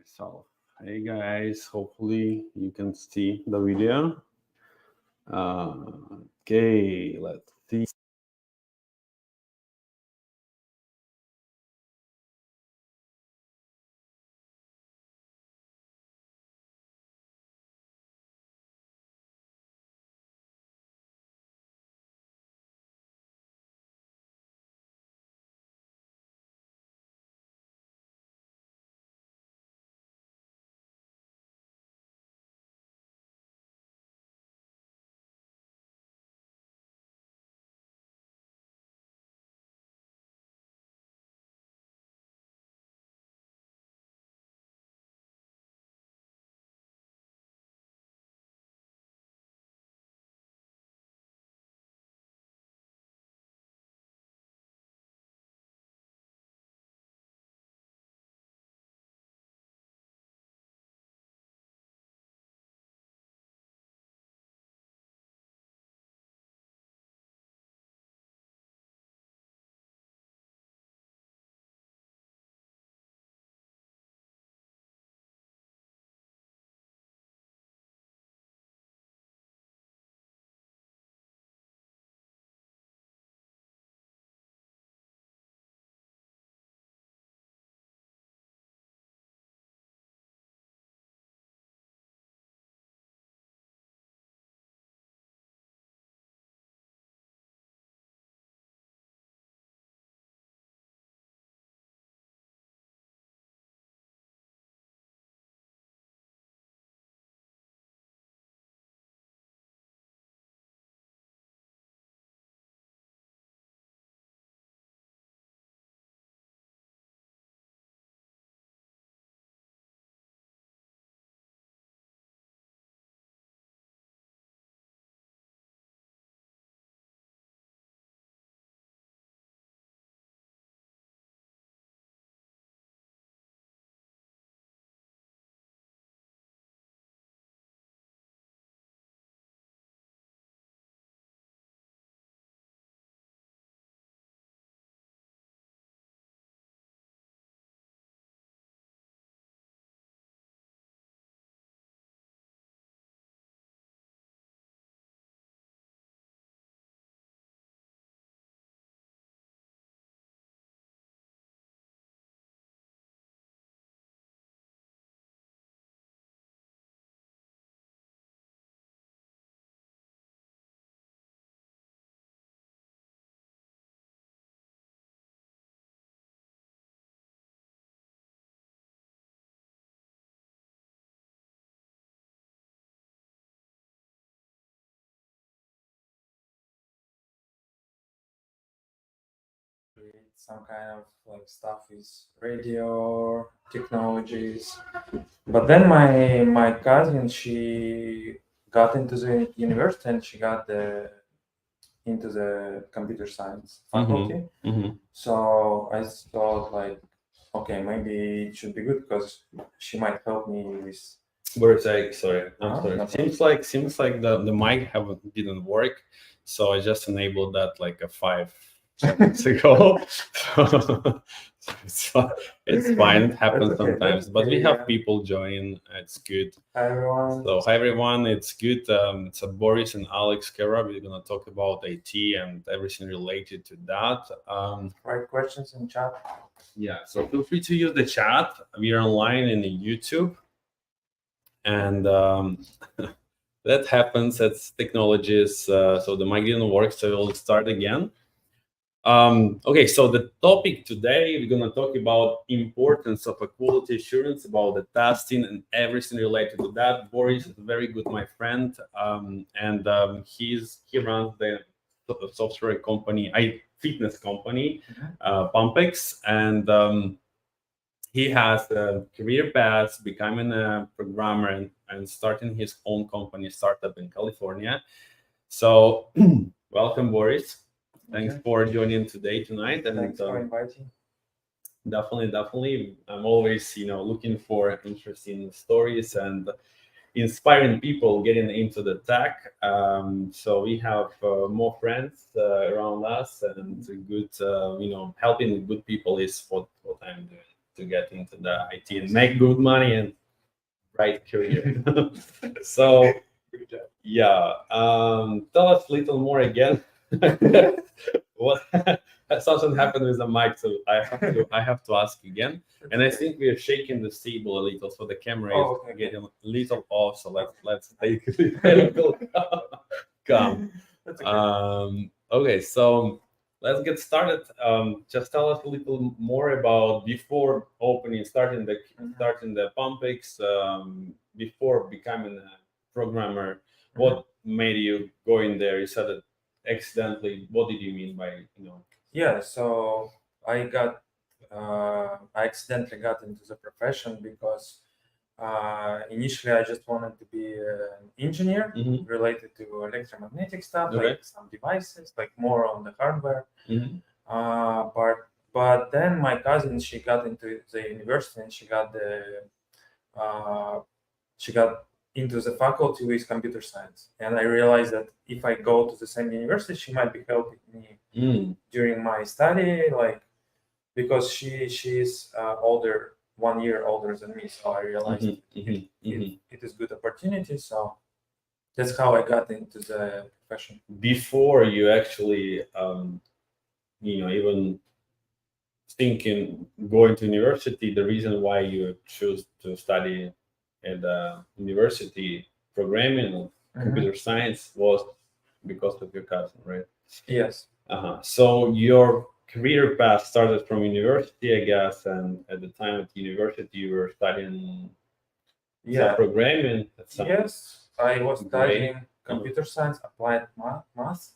myself. Hey guys, hopefully you can see the video. Okay, let's see. Some kind of like stuff is radio technologies. But then my cousin, she got into the university and she got into the computer science faculty. So I thought like, okay, maybe it should be good because she might help me with. Boris, sorry, I'm Uh-huh, sorry. no Seems like the mic haven't didn't work, so I just enabled that like a 5 seconds ago. So it's fine. It happens That's okay, sometimes, that's but we okay, have yeah. people joining. It's good. Hi everyone. So hi everyone, it's good. It's a Boris and Alex Kera. We're gonna talk about IT and everything related to that. Write questions in chat. Yeah, so feel free to use the chat. We are online in the YouTube, and that happens. That's technologies. So the mic didn't work, so we'll start again. Okay, so the topic today, we're gonna talk about importance of a quality assurance, about the testing and everything related to that. Boris is very good, my friend, and he runs the software company, fitness company, Pumpex, and he has a career path, becoming a programmer and starting his own company startup in California. So, welcome, Boris. Thanks for joining tonight. And Thanks for inviting. Definitely. I'm always, looking for interesting stories and inspiring people getting into the tech. So we have more friends around us, and good, helping good people is what I'm doing. to get into the IT and make good money and bright career. So yeah, tell us a little more again. What something happened with the mic, so I have to ask again. And I think we are shaking the table a little, so the camera is getting a little off. So let's take a little calm. That's okay. Okay, so let's get started. Just tell us a little more about before starting the Pumpex, before becoming a programmer. What made you go in there? You said it accidentally. What did you mean by Yeah, so I accidentally got into the profession because initially I just wanted to be an engineer related to electromagnetic stuff, like some devices, like more on the hardware. But then my cousin, she got into the university and she got into the faculty with computer science. And I realized that if I go to the same university, she might be helping me during my study, like because she's older, 1 year older than me. So I realized it is good opportunity. So that's how I got into the profession. Before you actually, even thinking going to university, the reason why you choose to study at the university programming and computer science was because of your cousin, right? Yes. So your career path started from university, I guess, and at the time at university you were studying some programming. Yes, I was studying computer science, applied math,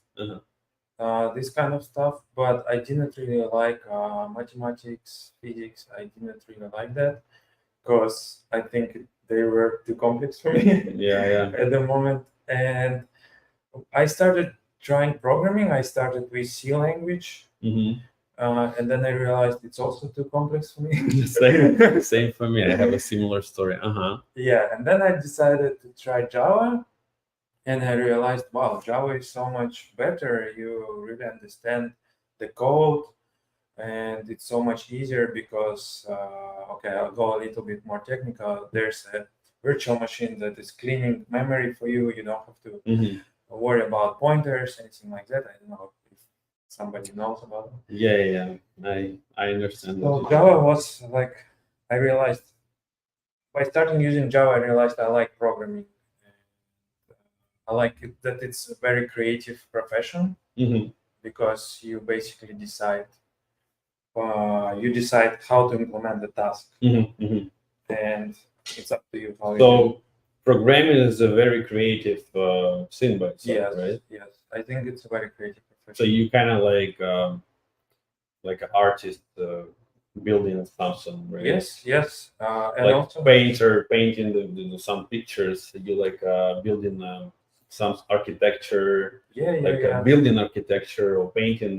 this kind of stuff, but I didn't really like mathematics, physics. I didn't really like that because I think they were too complex for me at the moment. And I started trying programming. I started with C language. And then I realized it's also too complex for me. Same for me. I have a similar story. Yeah, and then I decided to try Java. And I realized, wow, Java is so much better. You really understand the code, and it's so much easier because, I'll go a little bit more technical. There's a virtual machine that is cleaning memory for you. You don't have to worry about pointers, anything like that. I don't know if somebody knows about it. Yeah. I understand. So Java was like, I realized by starting using Java, I realized I like programming. I like it that it's a very creative profession because you basically decide how to implement the task, and it's up to you how. So programming is a very creative thing by itself, right? Yes, I think it's a very creative profession. So you kind of like an artist building something, right? Yes, and like also painter painting some pictures. You like building some architecture, building architecture or painting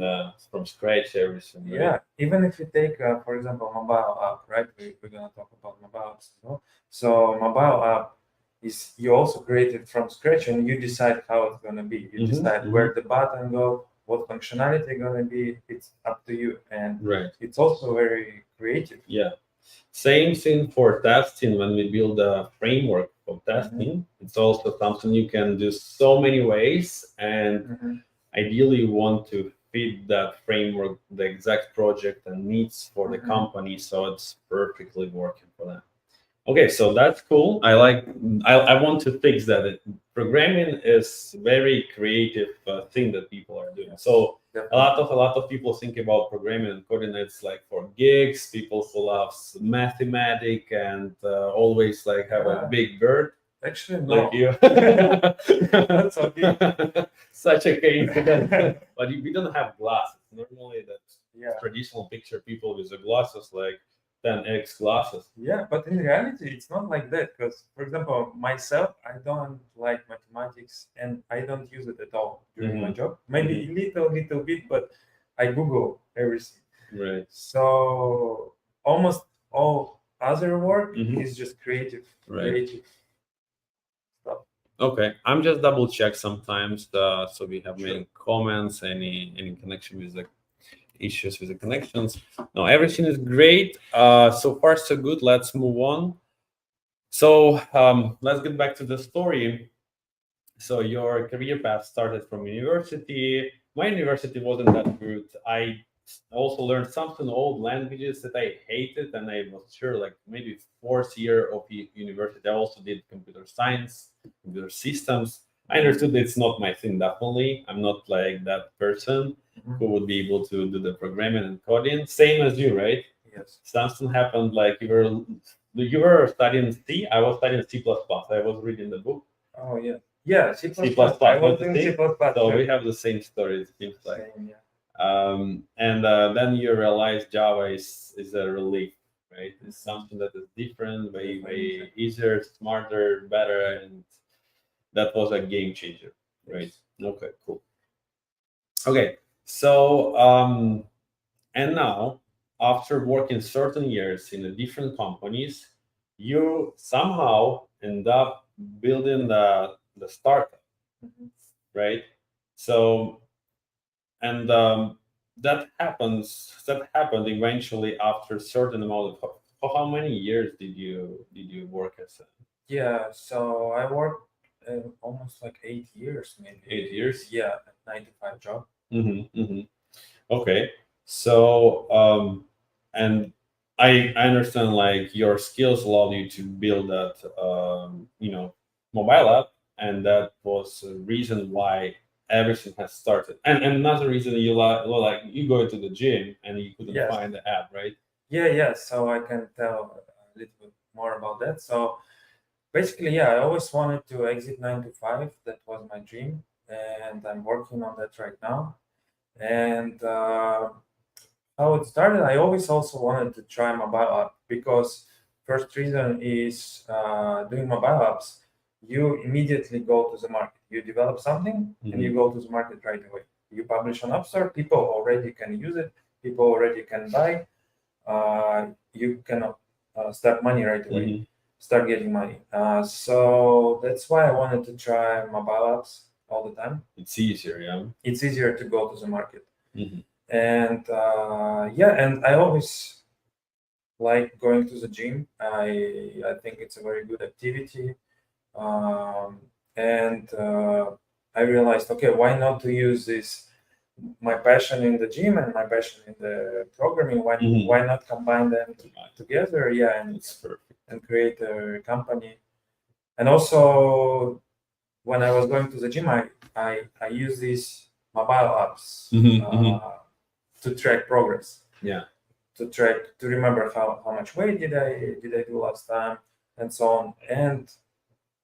from scratch everything. Right? Yeah, even if you take, for example, mobile app, right? We're gonna talk about mobile apps as well. So mobile app is you also create it from scratch, and you decide how it's gonna be. You decide where the button go, what functionality gonna be. It's up to you, and it's also very creative. Yeah. Same thing for testing. When we build a framework for testing, it's also something you can do so many ways, and ideally you want to fit that framework, the exact project and needs for the company, so it's perfectly working for them. Okay, so that's cool. I want to fix that. Programming is very creative thing that people are doing. So a lot of people think about programming and coding. It's like for gigs, people who love mathematics and always like have a big bird. Actually, no. Like you. That's okay. Such a coincidence. But we don't have glasses. Normally, that's traditional picture people with the glasses, like 10x glasses. Yeah, but in reality, it's not like that. Because, for example, myself, I don't like mathematics and I don't use it at all during my job. Maybe a little bit, but I Google everything. Right. So almost all other work is just creative stuff. Okay, I'm just double check sometimes, so we have many comments, any connection with the issues with the connections. No, everything is great. So far so good. Let's move on. So let's get back to the story. So your career path started from university. My university wasn't that good. I also learned something old languages that I hated, and I was sure like maybe fourth year of university. I also did computer science, computer systems. I understood it's not my thing. Definitely, I'm not like that person who would be able to do the programming and coding. Same as you, right? Yes. Something happened like you were studying C. I was studying C++. I was reading the book. Oh yeah. Yeah, C++. C++, I was not the doing C++. C. So too. we have the same story. It seems like. Same, yeah. And then you realize Java is a relief, right? It's something that is different, way easier, smarter, better, and that was a game changer, right? Okay, cool. Okay, so and now after working certain years in the different companies, you somehow end up building the startup, right? So and that happened eventually after a certain amount of how many years did you work as a Yeah, so I worked almost like 8 years, maybe. 8 years? Yeah, 9 to 5 job. Okay, so and I understand like your skills allowed you to build that mobile app, and that was a reason why everything has started. And another reason like you go to the gym and you couldn't Yes. find the app, right? Yeah. So I can tell a little bit more about that. So basically, yeah, I always wanted to exit 9 to 5. That was my dream, and I'm working on that right now. And how it started, I always also wanted to try mobile app because first reason is doing mobile apps. You immediately go to the market. You develop something and you go to the market right away. You publish on App Store. People already can use it. People already can buy. You can start money right away. Start getting money. So that's why I wanted to try mobile apps all the time. It's easier, yeah. It's easier to go to the market. Mhm. And and I always like going to the gym. I think it's a very good activity. And I realized, okay, why not to use this my passion in the gym and my passion in the programming? Why not combine them together? Yeah, and It's perfect. and create a company. And also, when I was going to the gym, I use these mobile apps to track progress. Yeah. To remember how much weight did I do last time, and so on. And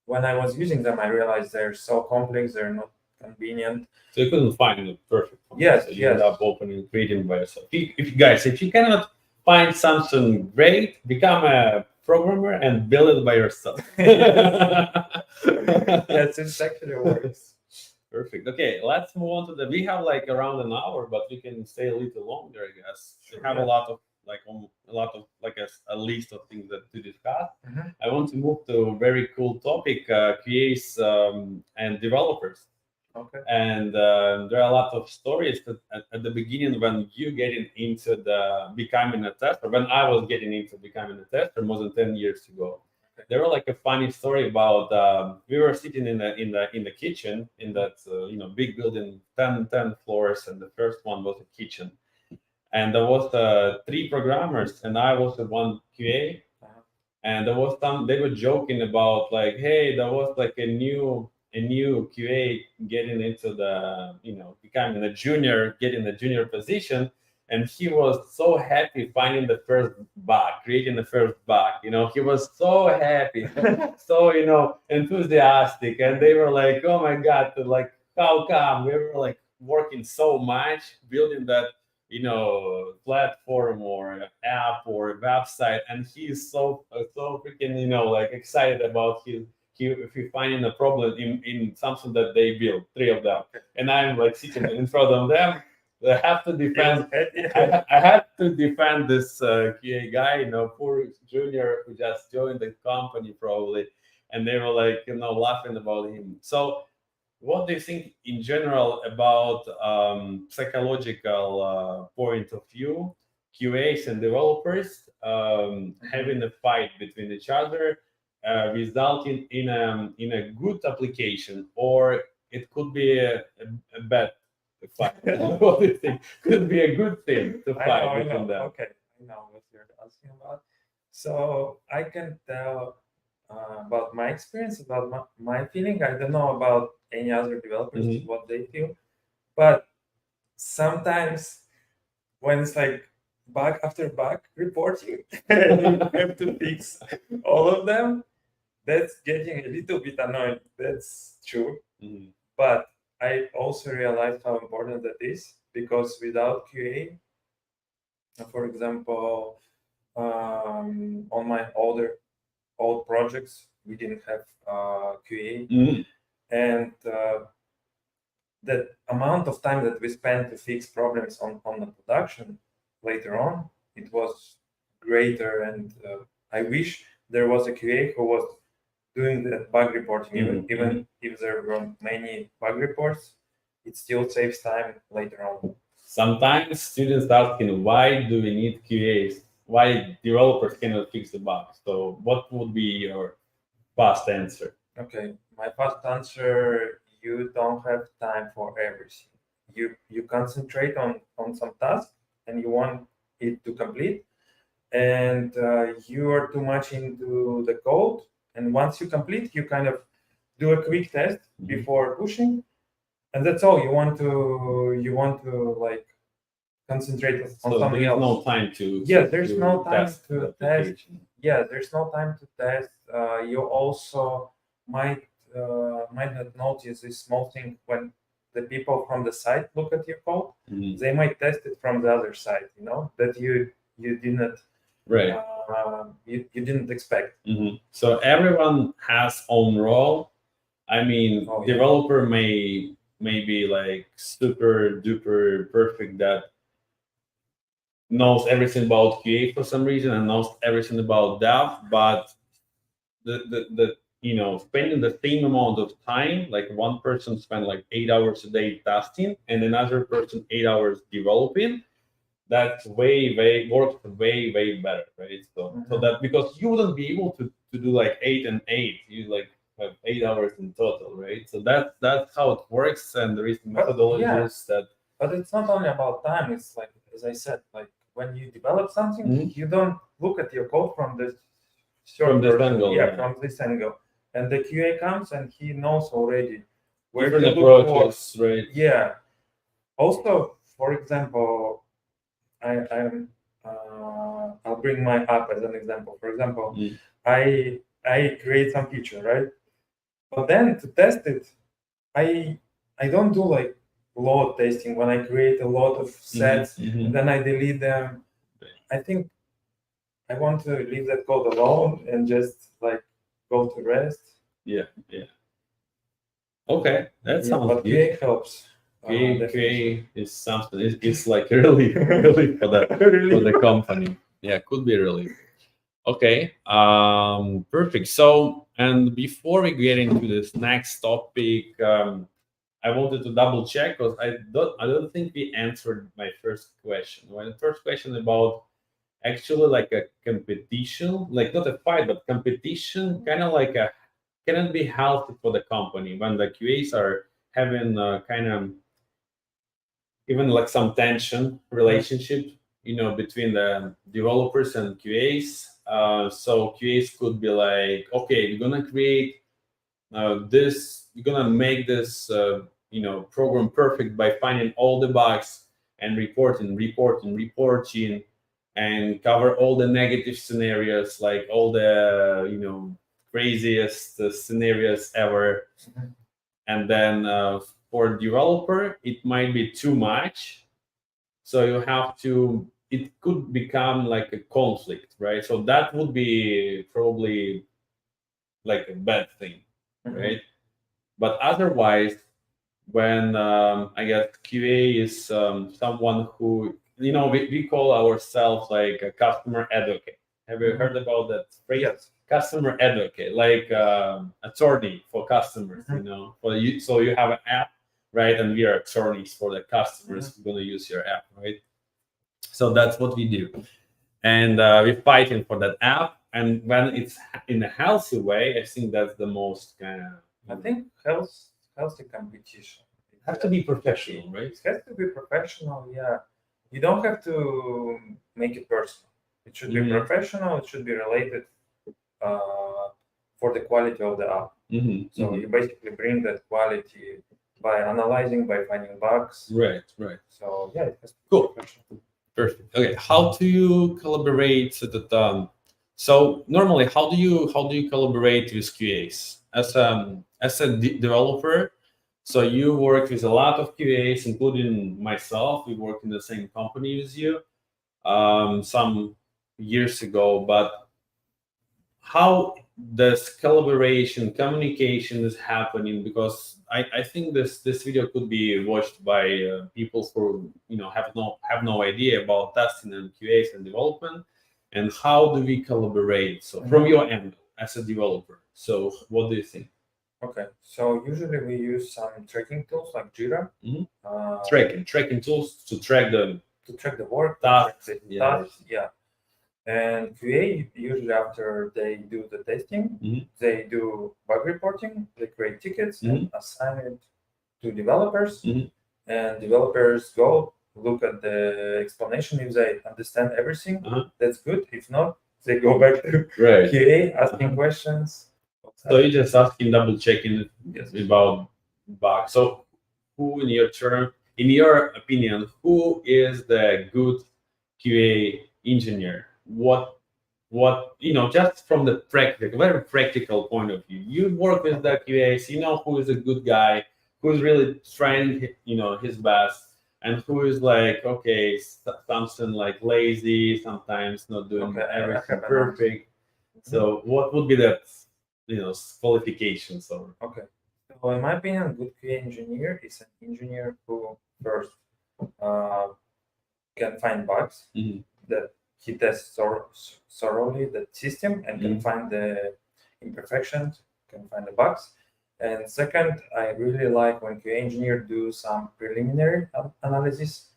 when I was using them, I realized they're so complex, they're not convenient. So you couldn't find the perfect one. Yes, So you end up opening creating by yourself. If you cannot find something great, become a programmer and build it by yourself. That's exactly works. Perfect. Okay, let's move on to we have like around an hour, but we can stay a little longer, I guess. Sure, we have yeah. a lot of like a list of things that to discuss. I want to move to a very cool topic, QAs and developers. Okay. And there are a lot of stories that at the beginning when you getting into the becoming a tester, when I was getting into becoming a tester more than 10 years ago. There were like a funny story about we were sitting in the kitchen in that big building, 10 floors, and the first one was a kitchen, and there was 3 programmers, and I was the one QA, and there was they were joking about like, hey, there was like a new QA getting into the becoming a junior, getting a junior position. And he was so happy finding the first bug, creating the first bug. He was so happy, so enthusiastic, and they were like, "Oh my god!" Like, how come we were like working so much building that platform or app or website, and he's so freaking like excited about if you finding a problem in something that they built, 3 of them, and I'm like sitting in front of them. I have to defend. I had to defend this QA guy, poor junior who just joined the company probably, and they were like, laughing about him. So what do you think in general about psychological point of view, QAs and developers having a fight between each other, resulting in a good application, or it could be a bad fight? What do you think? Could be a good thing to fight I between know. them. Okay, I know what you're asking about. So I can tell about my experience, about my feeling. I don't know about any other developers Mhm. what they feel, but sometimes when it's like bug after bug reporting, and you have to fix all of them, that's getting a little bit annoying. That's true. Mhm. But I also realized how important that is because without QA, for example, on my old projects, we didn't have QA, Mhm. and the amount of time that we spent to fix problems on the production later on, it was greater. And I wish there was a QA who was doing the bug reporting, even if there were many bug reports, it still saves time later on. Sometimes students asking why do we need QAs? Why developers cannot fix the bugs? So what would be your fast answer? Okay, my first answer: you don't have time for everything. You concentrate on some task and you want it to complete, and you are too much into the code. And once you complete, you kind of do a quick test before pushing, and that's all. You want to like concentrate on So something there's else. no time to Yeah, there's no time test to the test. application. Yeah, there's no time to test. You also might not notice this small thing when the people from the site look at your code. Mhm. They might test it from the other side. That you didn't Right. you didn't expect. Mhm. So everyone has own role. I mean, Oh, yeah. developer may be like super duper perfect that knows everything about QA for some reason and knows everything about dev, but the spending the same amount of time, like one person spend like 8 hours a day testing and another person 8 hours developing, that's way works way better, right? So that because you wouldn't be able to do like 8 and 8, you like have 8 hours in total, right? So that's how it works, and there is methodologies that. But it's not only about time. It's like, as I said, like when you develop something, you don't look at your code from this From this version. angle, yeah. From this angle. And the QA comes and he knows already where Different to look approaches, right? Yeah. Also, for example, I'll bring my app as an example. For example, I create some feature, right? But then to test it, I don't do like load testing when I create a lot of sets and then I delete them. I think I want to leave that code alone and just like go to rest. Yeah. Okay, that sounds But good. QA helps. QA is something. It's like really for the company. Yeah, could be really. Okay. Perfect. So, and before we get into this next topic, I wanted to double check because I don't think we answered my first question. My first question about actually like a competition, like not a fight, but competition, kind of like a can it be healthy for the company when the QAs are having kind of even like some tension relationship, between the developers and QAs. So QAs could be like, okay, we're gonna create this, we're gonna make this, program perfect by finding all the bugs and reporting, and cover all the negative scenarios, like all the, craziest scenarios ever. And then for developer it might be too much, so you have to, it could become like a conflict, right? So that would be probably like a bad thing, right? But otherwise, when I guess QA is someone who, we call ourselves like a customer advocate. Have you heard about that phrase? Yes. customer advocate, like attorney for customers, you know, for you. So you have an app, right? And we are attorneys for the customers who are going to use your app, right? So that's what we do. And we're fighting for that app. And when it's in a healthy way, I think that's the most kind of. I think healthy competition. It has to be professional, right? It has to be professional. Yeah, you don't have to make it personal. It should be professional. It should be related for the quality of the app. So you basically bring that quality by analyzing, by finding bugs. Right. So yeah, it has to be Cool. professional. Perfect. Okay, how do you collaborate so that so normally how do you collaborate with QAs as a developer? So you work with a lot of QAs, including myself. We work in the same company as you some years ago, but how does collaboration, communication is happening? Because I think this video could be watched by people who have no idea about testing and QAs and development, and how do we collaborate? So from your end as a developer, so what do you think? Okay, so usually we use some tracking tools like Jira. Tracking tools to track the work, tasks. tasks, yeah. And QA, usually after they do the testing, they do bug reporting, they create tickets and assign it to developers. And developers go look at the explanation. If they understand everything, that's good. If not, they go back to QA asking questions. So you're just asking, double checking about bugs. So who in your opinion, who is the good QA engineer? What just from the very practical point of view, you work with the QAs, you know who is a good guy, who's really trying his best, and who is like, okay, something like lazy, sometimes not doing everything perfect. So what would be that qualifications? Or so in my opinion, a good QA engineer is an engineer who first can find bugs, that he tests thoroughly the system and can find the imperfections, can find the bugs. And second, I really like when QA engineer do some preliminary analysis.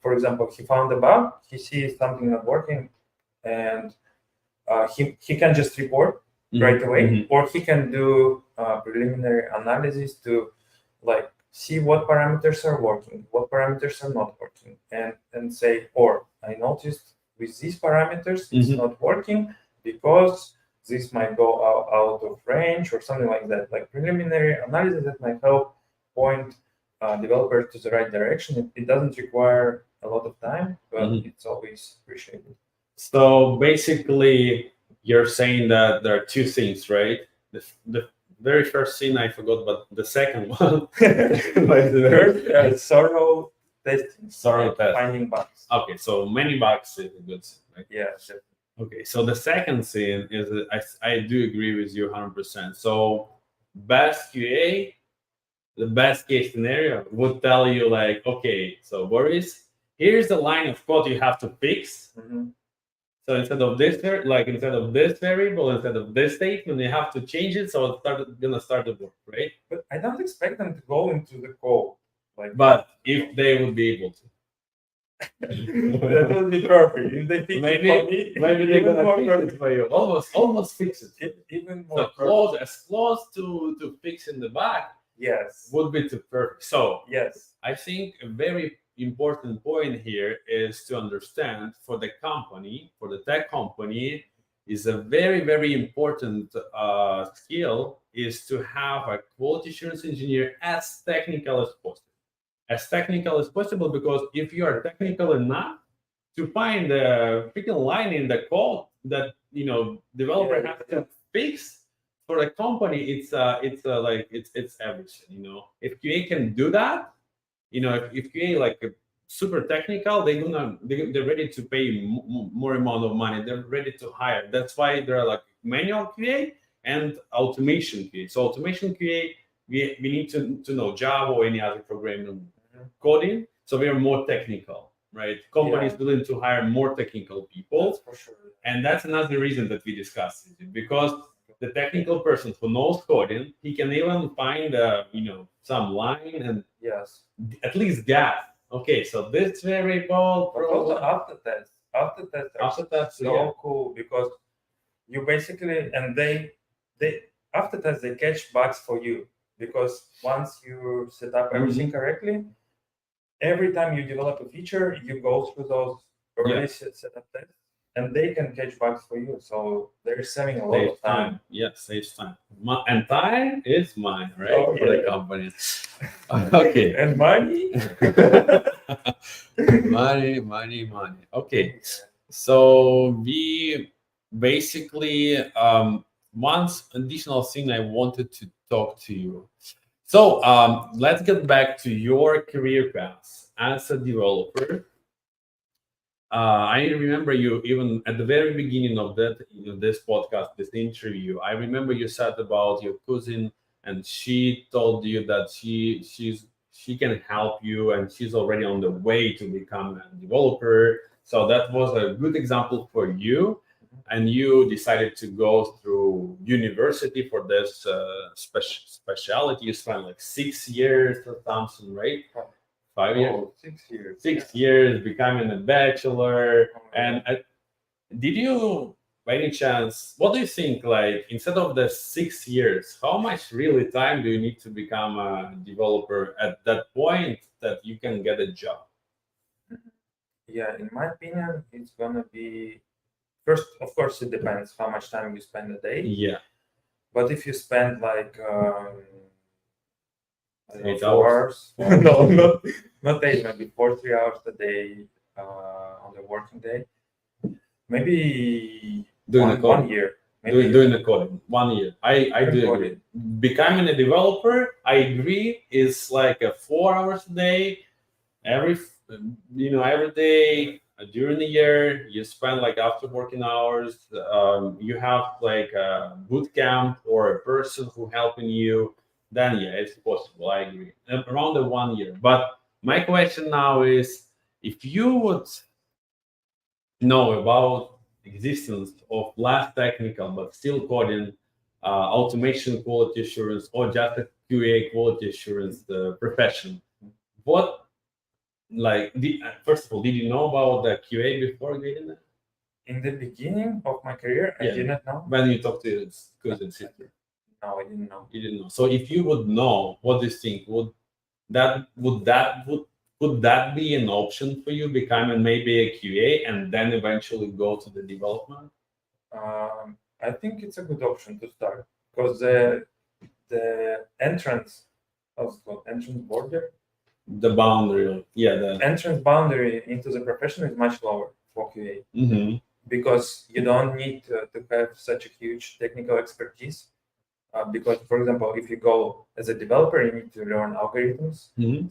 For example, he found a bug, he sees something not working, and he can just report right away, or he can do preliminary analysis to like see what parameters are working, what parameters are not working, and say, or I noticed with these parameters it's not working because this might go out of range or something like that. Like preliminary analysis that might help point developers to the right direction. It doesn't require a lot of time, but it's always appreciated. So basically, you're saying that there are two things, right? The very first thing I forgot, but the second one, thorough testing, finding bugs. Okay, so many bugs is a good thing, right? Yeah, definitely. Okay, so the second thing is that I do agree with you 100%. So best QA, the best case scenario would tell you like, okay, so Boris, here's the line of code you have to fix. So instead of this variable, instead of this statement, you have to change it. So it's gonna start to work, right? But I don't expect them to go into the code. But if they would be able to. That would be perfect. If they fix maybe they're gonna fix it for you. Almost fix it. Even more as close to fixing the bug. Yes. Would be too perfect. So yes, I think a very important point here is to understand for the company, for the tech company, is a very, very important skill is to have a quality assurance engineer as technical as possible. As technical as possible, because if you are technical enough to find the freaking line in the code that developer has to fix for the company, it's everything. If QA can do that, if QA like super technical, they're ready to pay more amount of money. They're ready to hire. That's why there are like manual QA and automation QA. So automation QA, we need to know Java or any other programming coding. So we are more technical. right? Companies Yeah. willing to hire more technical people. That's for sure. And that's another reason that we discussed it, because the technical person who knows coding, he can even find some line and Yes. at least gap. Okay, so this variable But also after are after that, so yeah. cool because you basically and they after tests they catch bugs for you because once you set up everything correctly, every time you develop a feature, you go through those already set up tests, and they can catch bugs for you. So they're saving a lot of Saves time. Yeah, saves time. And time is mine, right? Oh, For the yeah. company. Okay. And money. money. Okay. So we basically one additional thing I wanted to talk to you. So let's get back to your career path as a developer. I remember you even at the very beginning of this podcast, this interview. I remember you said about your cousin, and she told you that she can help you, and she's already on the way to become a developer. So that was a good example for you, and you decided to go through university for this specialty. You spent like 6 years or something, right? 5 years. 6 years. 6 years becoming a bachelor. And did you, by any chance, what do you think? Like, instead of the 6 years, how much really time do you need to become a developer at that point that you can get a job? Yeah, in my opinion, it's gonna be first. Of course, it depends how much time you spend a day. Yeah, But if you spend like I don't know, 8 4 hours, no, not 8, maybe 3 hours a day on the working day, maybe Doing the one coding. year. Maybe doing the coding 1 year. I do Doing agree. Becoming a developer, I agree, is like a 4 hours a day. Every day during the year you spend like after working hours. You have like a boot camp or a person who helping you. Then yeah, it's possible. I agree. Around the 1 year. But my question now is, if you would know about existence of less technical but still coding, automation quality assurance, or just a QA quality assurance profession, what, like, first of all, did you know about the QA before getting that? in the beginning of my career, I Yeah. did not know. When you talked to your cousin sister, No, I didn't know. you didn't know. So if you would know, what do you think? Would that be an option for you, becoming maybe a QA and then eventually go to the development? I think it's a good option to start because the entrance, how's it called? Entrance border. The boundary, yeah, the Entrance boundary into the profession is much lower for QA because you don't need to have such a huge technical expertise. Because, for example, if you go as a developer, you need to learn algorithms,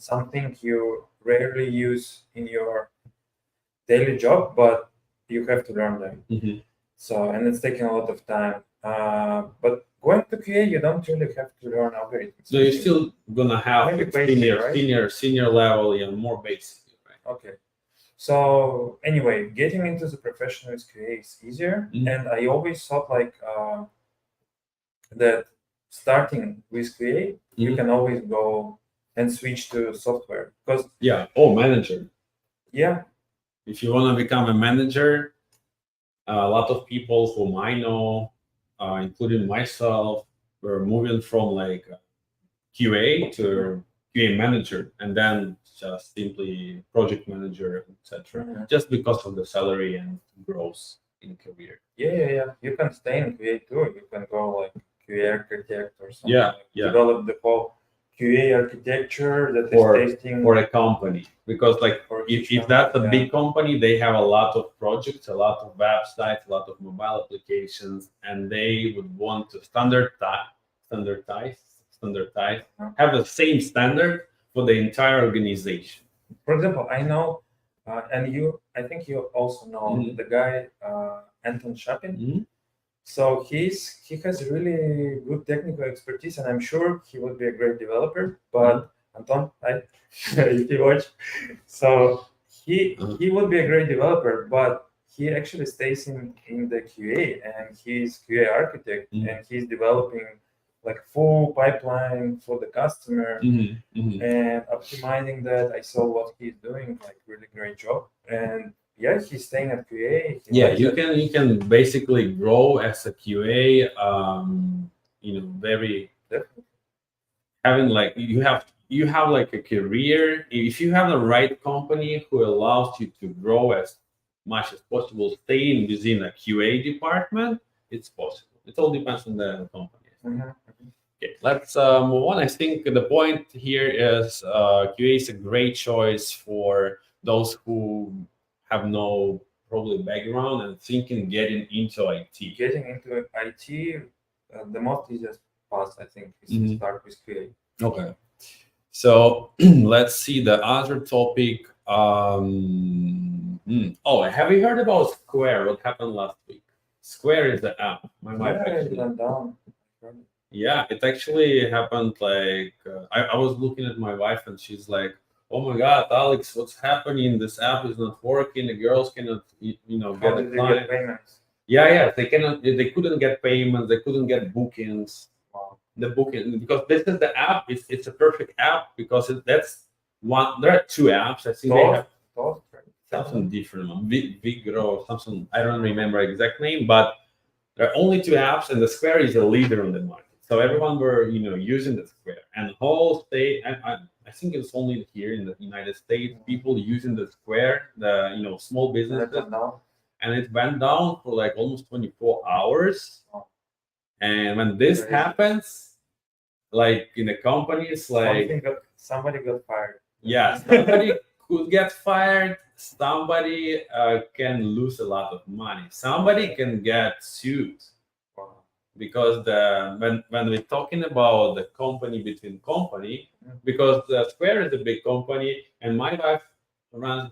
something you rarely use in your daily job, but you have to learn them. So, and it's taking a lot of time. But going to QA, you don't really have to learn algorithms. So you're still gonna have Maybe like basic, right? senior level, yeah, more basic, right? Okay. So anyway, getting into the profession with QA is easier, and I always thought like that starting with QA, you can always go and switch to software because manager. Yeah. If you want to become a manager, a lot of people whom I know, including myself, were moving from like QA to QA manager, and then just simply project manager, etc. Just because of the salary and growth in career. Yeah. You can stay in QA too. You can go like QA architect or something. Develop the whole QA architecture that is testing for a company, because like if that's a big company, they have a lot of projects, a lot of websites, a lot of mobile applications, and they would want to standardize, have the same standard for the entire organization. For example, I know, and I think you also know the guy Anton Shapin. So he has really good technical expertise, and I'm sure he would be a great developer. But Anton, if you watch, so he would be a great developer, but he actually stays in the QA, and he's QA architect, and he's developing like full pipeline for the customer and optimizing that. I saw what he's doing, like really great job. And yeah, he's staying at QA. Yeah, you can basically grow as a QA. Very Definitely. having like you have like a career. If you have the right company who allows you to grow as much as possible, staying within a QA department, it's possible. It all depends on the company. Okay, let's move on. I think the point here is QA is a great choice for those who have no probably background and thinking getting into IT. Getting into IT, the most easiest path, I think, is to start with QA. Okay. So let's see the other topic. Oh, have you heard about Square? What happened last week? Square is the app. My wife actually went down. Yeah, it actually happened like I was looking at my wife and she's like, "Oh my God, Alex, what's happening? This app is not working. The girls cannot, get How a did they client." get payments? Yeah, they cannot. They couldn't get payments. They couldn't get bookings. Wow. The booking because this is the app. It's a perfect app because that's one. There are two apps. I think they have something different. Vigro or something. I don't remember exact name, but there are only two apps, and the Square is a leader on the market. So everyone were using the Square, and the whole state. I think it's only here in the United States people using the Square. The small businesses, and it went down for like almost 24 hours. And when this happens, like in the companies, like somebody got fired. Yeah, somebody could get fired. Somebody can lose a lot of money. Somebody can get sued because when we're talking about the company between company, because the Square is a big company, and my wife runs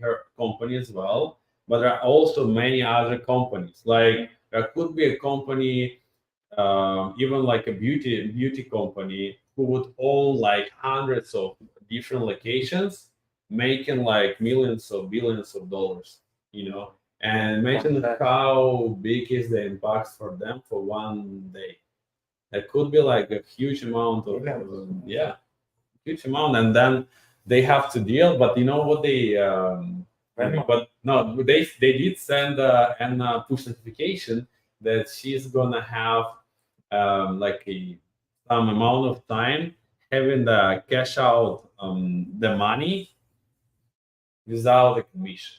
her company as well. But there are also many other companies. Like there could be a company, even like a beauty company, who would own like hundreds of different locations, making like millions of billions of dollars. And imagine how big is the impact for them for one day. It could be like a huge amount of huge amount, and then they have to deal. But you know what they but no, they did send an push notification that she's gonna have like some amount of time having the cash out the money without a commission.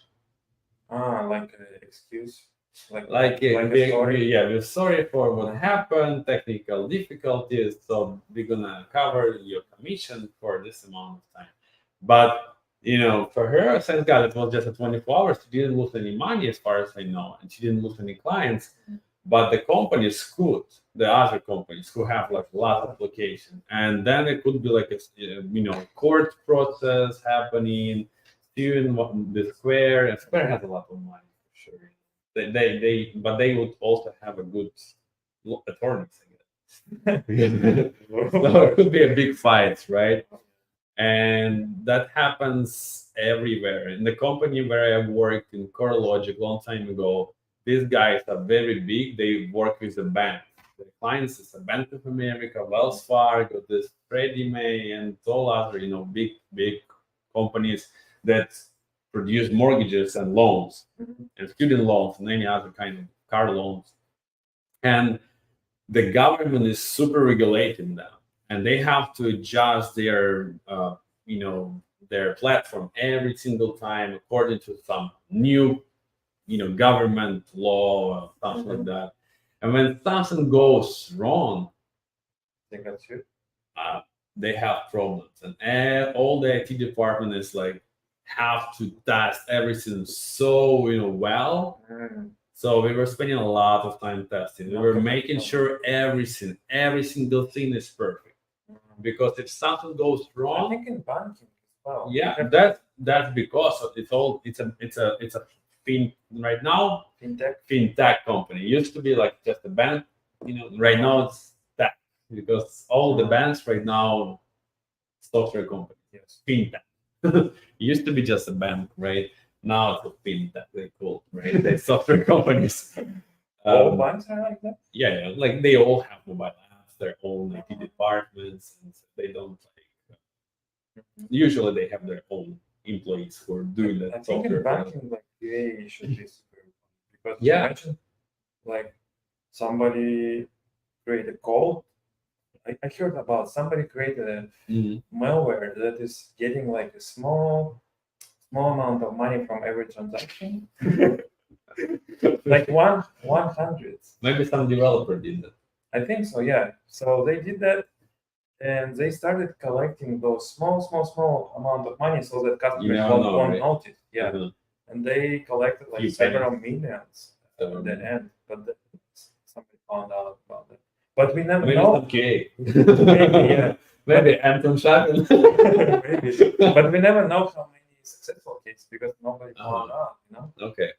Like an excuse. We're sorry for what happened, technical difficulties, so we're gonna cover your commission for this amount of time. But for her, thank God it was just a 24 hours. She didn't lose any money as far as I know, and she didn't lose any clients. But the companies could, the other companies who have like a lot of location, and then it could be like a court process happening, suing the Square, and Square has a lot of money for sure. But they would also have a good attorneys, I guess. So it could be a big fight, right? And that happens everywhere. In the company where I worked in CoreLogic a long time ago, these guys are very big. They work with the bank. The clients is a Bank of America, Wells Fargo, this Freddie Mae, and all other big companies that produce mortgages and loans and student loans and any other kind of car loans. And the government is super regulating them, and they have to adjust their their platform every single time according to some new government law or something like that. And when something goes wrong, they have problems, and all the IT department is like have to test everything so well. So we were spending a lot of time testing. We were making sure every single thing is perfect. Because if something goes wrong, I think in banking as well. Yeah, that's because it's a right now fintech company. It used to be like just a bank, right now it's tech because all the banks right now software companies, fintech. it used to be just a bank, right? Now it's a fintech, they call, right? They software companies. All Um, banks are like that. yeah, like they all have mobile apps, their own IT departments, and they don't like. Usually, they have their own employees who are doing I that think in software. For them. banking, like QA should be super important because Yeah. imagine like somebody created code. I heard about somebody created a Mhm. malware that is getting like a small amount of money from every transaction, like 100. Maybe some developer did that. I think so. Yeah. So they did that, and they started collecting those small amount of money so that customers never know, won't right? notice. Yeah. Uh-huh. And they collected like Few several millions Several in the million. end, but somebody found out about that. But we never Maybe know. some QA. Maybe, yeah. Maybe Anton Shapin. Maybe. But we never know how many successful cases because nobody found out. You know. Okay.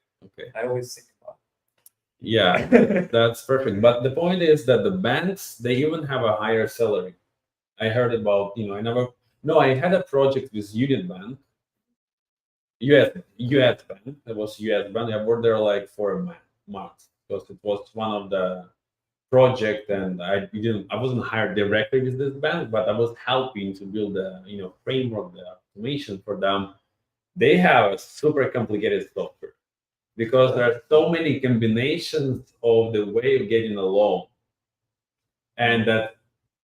I always think about. Yeah, that's perfect. But the point is that the banks, they even have a higher salary. I heard about, I never, no, I had a project with Union Bank, US Bank. It was US Bank. I worked there like for a month because it was one of the project, and I wasn't hired directly with this bank, but I was helping to build the, framework, the automation for them. They have a super complicated software because there are so many combinations of the way of getting a loan, and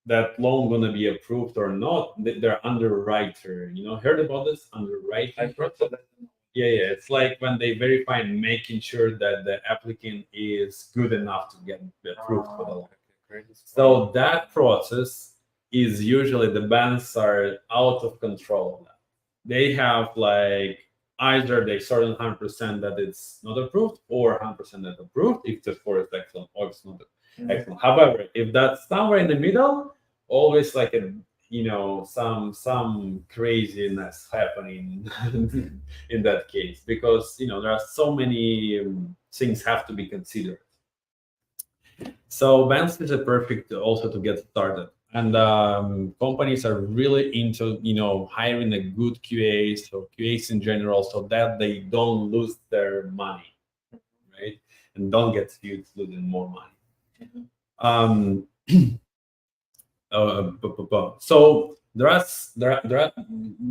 that loan going to be approved or not. They're underwriter. Heard about this underwriting process? Yeah. It's like when they verify and making sure that the applicant is good enough to get approved for the loan. So that process is usually the banks are out of control of that. They have like either they certain 100% that it's not approved or 100% that approved if the score is excellent or it's not excellent. However, if that's somewhere in the middle, always like some craziness happening in that case because there are so many things have to be considered. So Vans is a perfect also to get started. And companies are really into hiring a good QAs or QAs in general, so that they don't lose their money, right? And don't get sued losing more money. Um, so there are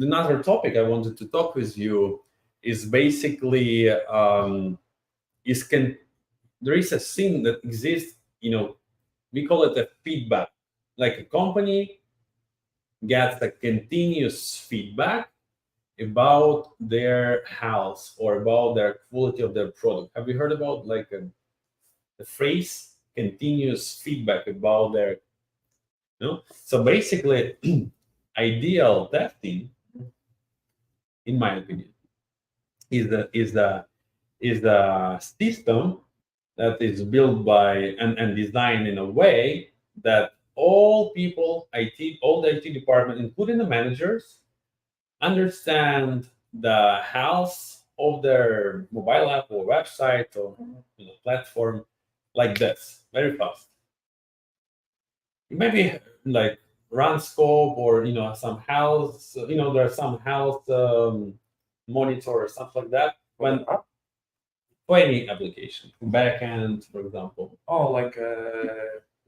another topic I wanted to talk with you is basically there is a thing that exists, we call it a feedback. Like a company gets a continuous feedback about their health or about their quality of their product. Have you heard about like the phrase continuous feedback about their So basically ideal testing, in my opinion, is the system that is built by and designed in a way that all people, all the IT department, including the managers, understand the health of their mobile app or website or platform like this, very fast. Maybe like run scope or some health, there are some health monitor or stuff like that when for any application, backend, for example. Oh, like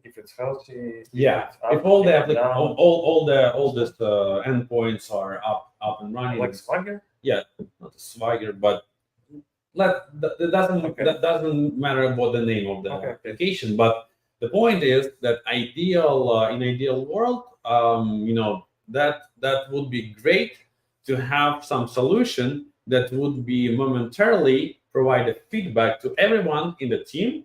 if it's healthy. Yeah, if all the all this endpoints are up and running. Like Swagger. Yeah, not a Swagger, but that doesn't matter about the name of the application. But the point is that in ideal world, that would be great to have some solution that would be momentarily provide a feedback to everyone in the team,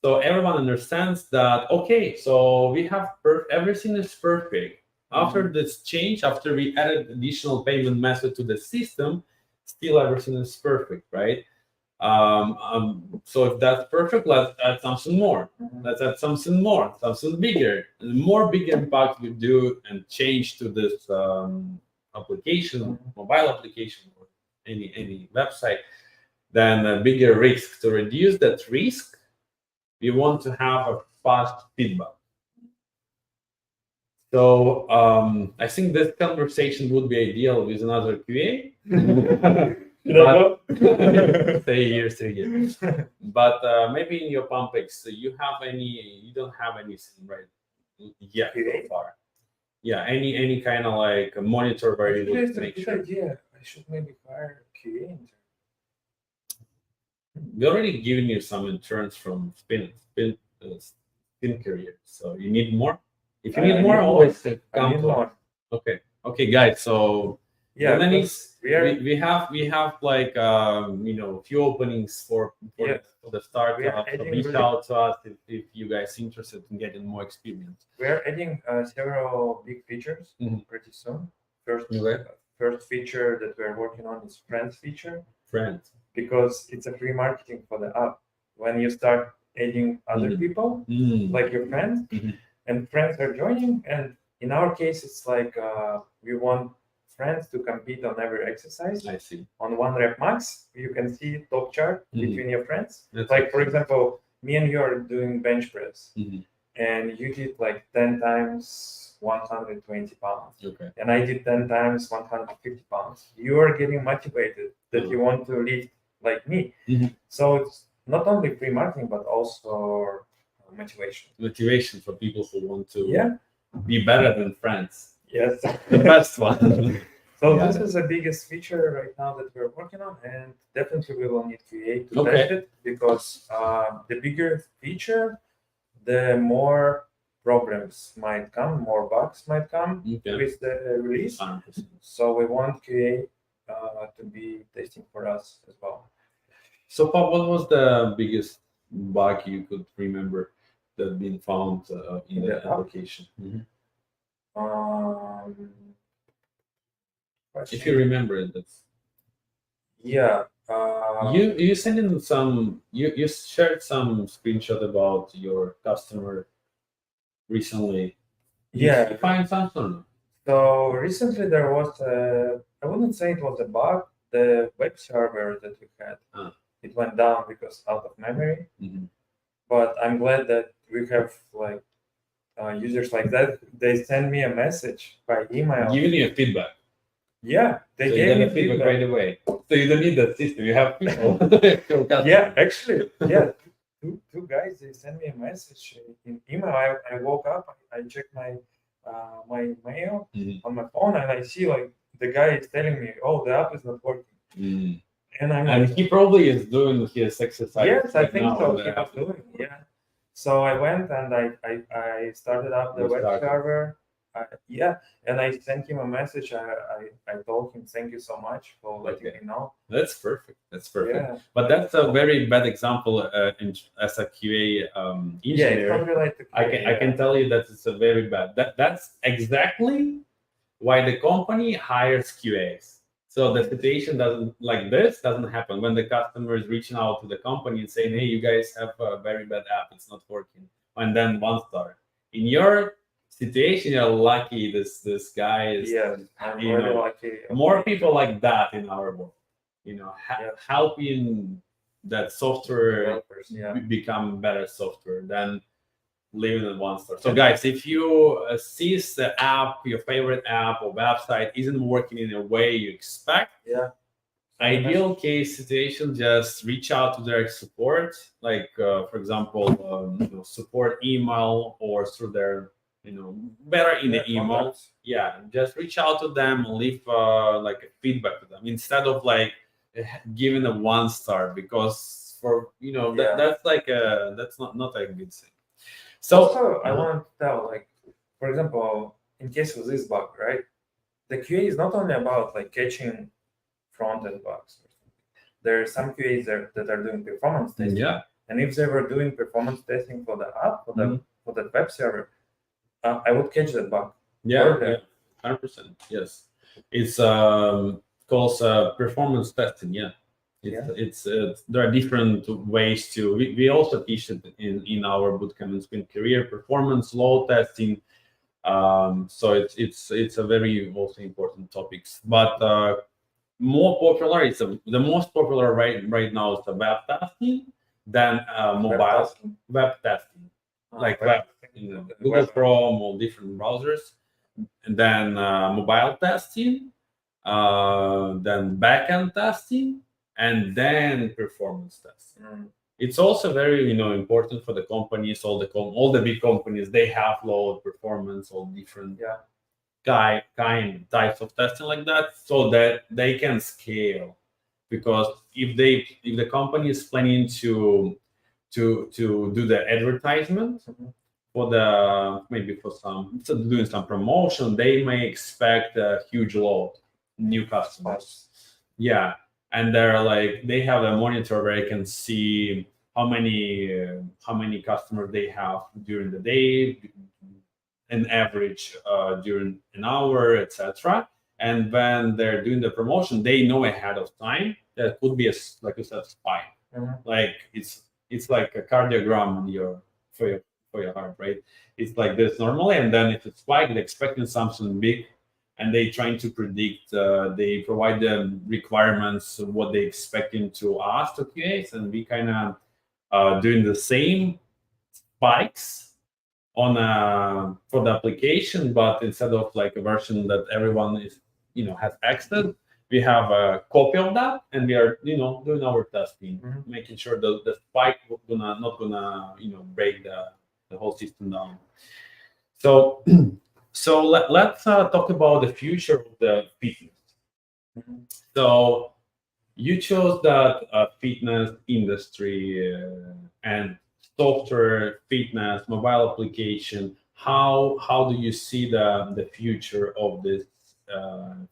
so everyone understands that okay, so we have everything is perfect. After this change, after we added additional payment method to the system, still everything is perfect, right? So if that's perfect, let's add something more. Let's add something more, something bigger. And the more big impact we do and change to this application, mobile application, or any website, then a bigger risk. To reduce that risk, we want to have a fast feedback. So I think this conversation would be ideal with another QA. But stay here. But maybe in your Pumpex, you don't have anything right yet so QA? far. Yeah, any kind of like a monitor where you would make sure. idea. I should maybe hire a QA intern. We already given you some interns from Spin Career, so you need more. If you need more, always come to us. Okay, guys. So Yeah, then because we have like few openings for the start. We are So adding reach really- out to us if you guys interested in getting more experience. we are adding several big features Mhm. pretty soon. First, Okay. first feature that we're working on is friends feature, Friends. because it's a free marketing for the app. When you start adding other Mhm. people, like your friends, Mhm. and friends are joining, and in our case, it's like we want friends to compete on every exercise. I see. On 1 rep max, you can see top chart Mhm. between your friends. That's Like for excellent. example, me and you are doing bench press, Mhm. and you did like 10 times 120 pounds, Okay. and I did 10 times 150 pounds. You are getting motivated that you want to lift like me. Mhm. So it's not only free marketing, but also motivation. Motivation for people who want to Yeah. be better than friends. Yes. The best one. So Got this it. is the biggest feature right now that we're working on, and definitely we will need QA to Okay. test it, because the bigger feature, the more problems might come, more bugs might come Okay. with the release. 100%. So we want QA to be testing for us as well. So, Pop, what was the biggest bug you could remember that been found in the Yeah. application? Um, If you remember it, that's yeah. you sent in some. You shared some screenshot about your customer recently. Yeah. You find something. So recently there was I wouldn't say it was a bug. The web server that we had, it went down because out of memory. Mhm. But I'm glad that we have like users like that. They send me a message by email. Giving you feedback. Yeah, they So you gave get me the feedback feedback. right away. So you don't need that system. You have people. Yeah, actually, yeah. Two guys, they sent me a message in email. I woke up, I checked my mail Mhm. on my phone, and I see like the guy is telling me, "Oh, the app is not working." Mm. And I'm And like, he probably is doing his exercise. yes, I right think now so. on the He was app. doing, yeah. So I went and I started up the You web started. server. Yeah, and I sent him a message. I told him thank you so much for letting Okay. me know. That's perfect. That's perfect. Yeah. But that's a very bad example as a QA Yeah, engineer. it's not related to I can tell you that it's a very bad. That's exactly why the company hires QAs. So the situation doesn't happen when the customer is reaching out to the company and saying, "Hey, you guys have a very bad app. It's not working." And then 1 star. In your situation, you're lucky. This guy is. Yes, I'm you really know, lucky. More people like that in our world. Yeah. Helping that software Developers, yeah. become better software than living in 1 star. So guys, if you see the app, your favorite app or website isn't working in a way you expect, Yeah. ideal case situation, just reach out to direct support, like for example, support email or through their, better in the email. Contacts. Yeah, just reach out to them and leave like a feedback to them instead of like giving a 1 star, because for that's like that's not a good thing. So also, I want to tell, like, for example, in case of this bug, right? The QA is not only about like catching front-end bugs. There are some QAs that are doing performance testing. yeah, And if they were doing performance testing for the app, for the web server, I would catch that bug. yeah, 100%. Yes, it's calls performance testing. Yeah. It's there are different ways to. We also teach it in our bootcamp in Spin Career performance load testing. So it's a very also important topics. But more popular, the most popular right now is the web testing than mobile web testing. like web, Google web. Chrome or different browsers, and then mobile testing, then backend testing, and then performance testing. It's also very important for the companies. All the big companies, they have load performance, all different types of testing like that, so that they can scale. Because if the company is planning to do the advertisement for the maybe for some doing some promotion, they may expect a huge load new customers. Yeah, and they're like they have a monitor where they can see how many customers they have during the day, an average during an hour, etc. And when they're doing the promotion, they know ahead of time that could be like you said, spike. Like it's like a cardiogram on your for your heart, right? It's like this normally, and then if it's spike, they're expecting something big, and they trying to predict. They provide the requirements of what they expecting to us to QAs, and we kind of doing the same spikes on for the application, but instead of like a version that everyone is has access, we have a copy of that, and we are doing our testing, making sure that the spike not gonna break the whole system down. So let's talk about the future of the fitness. So you chose that fitness industry and software, fitness, mobile application. How do you see the future of this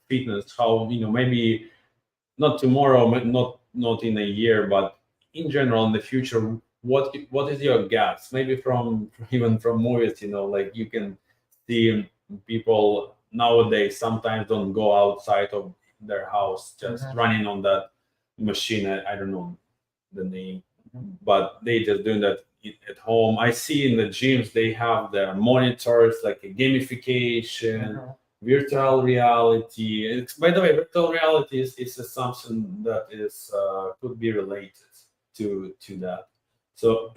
fitness? How maybe not tomorrow, not in a year, but in general in the future. What is your guess? Maybe even from movies, like you can see people nowadays sometimes don't go outside of their house, just running on that machine. I don't know the name, but they just doing that at home. I see in the gyms they have their monitors, like a gamification, virtual reality. By the way, virtual reality is something that is could be related to that. So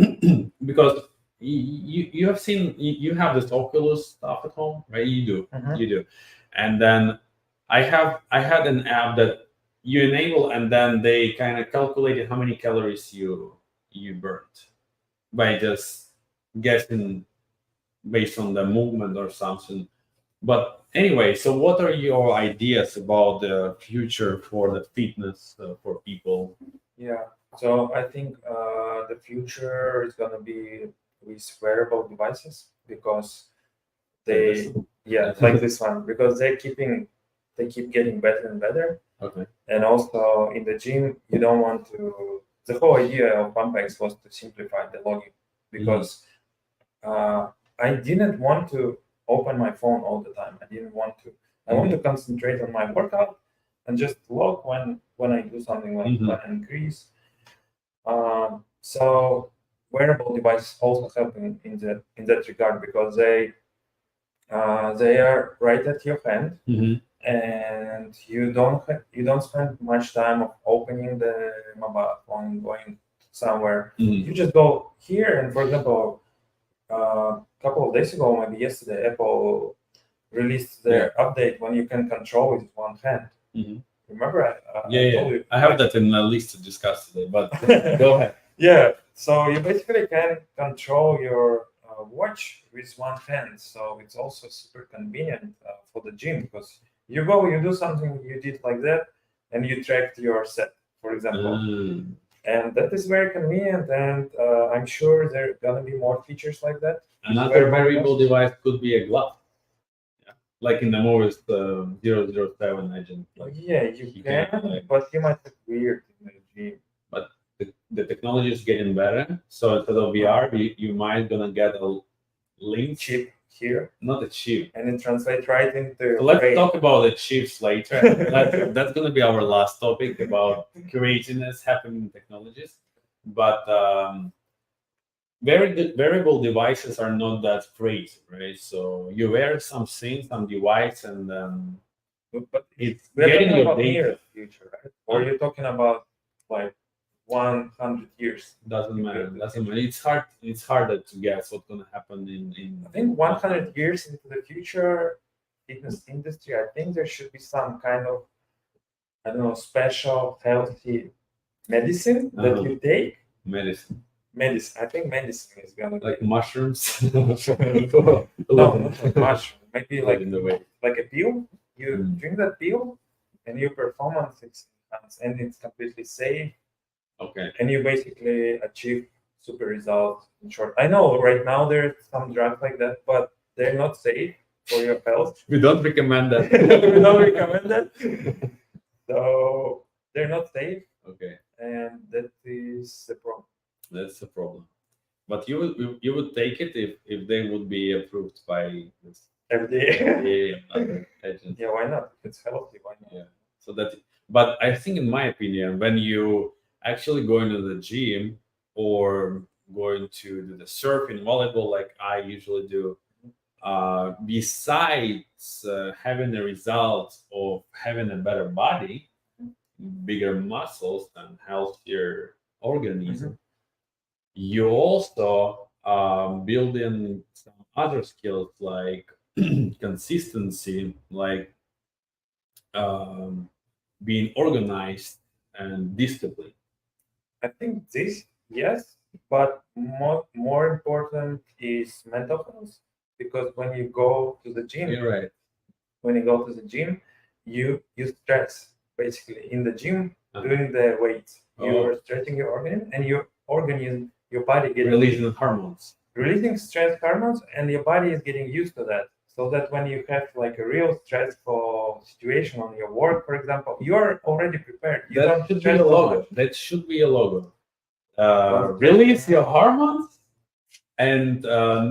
because you have seen you have this Oculus stuff at home, right? You do, and then I had an app that you enable, and then they kind of calculated how many calories you burnt by just guessing based on the movement or something. But anyway, so what are your ideas about the future for the fitness for people? Yeah, so I think the future is gonna be with wearable devices because they like this one because they keep getting better and better. Okay. And also in the gym, you don't want to. The whole idea of Pumpex was to simplify the login because I didn't want to open my phone all the time. I didn't want to. I want to concentrate on my workout and just log when I do something like an increase. So wearable devices also help in that regard because they are right at your hand, and you don't spend much time of opening the mobile phone, going somewhere. You just go here, and for example, a couple of days ago, maybe yesterday, Apple released their update when you can control with one hand. Remember, I told you. I have that in the list to discuss today, but go ahead. Yeah, so you basically can control your watch with one hand. So it's also super convenient for the gym because you do something you did like that, and you tracked your set, for example. And that is very convenient, and I'm sure there are gonna be more features like that. Another wearable device could be a glove. Like in the movies, 007 agent. Like, you can, but you might look weird in the gym. But the technology is getting better. So instead of VR, you might gonna get a link chip here, not a chip, and it translates right into. So let's talk about the chips later. That's gonna be our last topic about craziness happening in technologies. But very good wearable devices are not that crazy, right? So you wear some device, and but it's we're getting talking your about data. near future, right? Or you're talking about like 100 years. Doesn't matter. It's harder to guess what's gonna happen in. I think 100 years into the future, fitness industry, I think there should be some kind of, I don't know, special healthy medicine that you take. Medicine. Medicine. I think medicine is gonna Like be mushrooms. no, not like much. Maybe like in the way. a pill. You drink that pill, and your performance is enhanced, and it's completely safe. Okay. And you basically achieve super results in short. I know right now there's some drugs like that, but they're not safe for your health. We don't recommend that. We don't recommend that. So they're not safe, Okay, and that is the problem. that's the problem. But you would take it if they would be approved by this FDA. other agency. Yeah, why not? If it's healthy, why not? Yeah. So that, but I think, in my opinion, when you actually going to the gym or going to do the surfing, volleyball, like I usually do, besides having the result of having a better body, bigger muscles, and healthier organism, you also building some other skills like consistency, like being organized and disciplined. I think this, yes, but more important is mental health, because when you go to the gym, You're right. you stress basically in the gym Uh-huh. doing the weights. You Oh. are stretching your organism, and your body getting Releasing hormones. releasing stress hormones, and your body is getting used to that. So that when you have like a real stressful situation on your work, for example, you are already prepared. You That don't should be stress a so logo. much. That should be a logo. Release your hormones and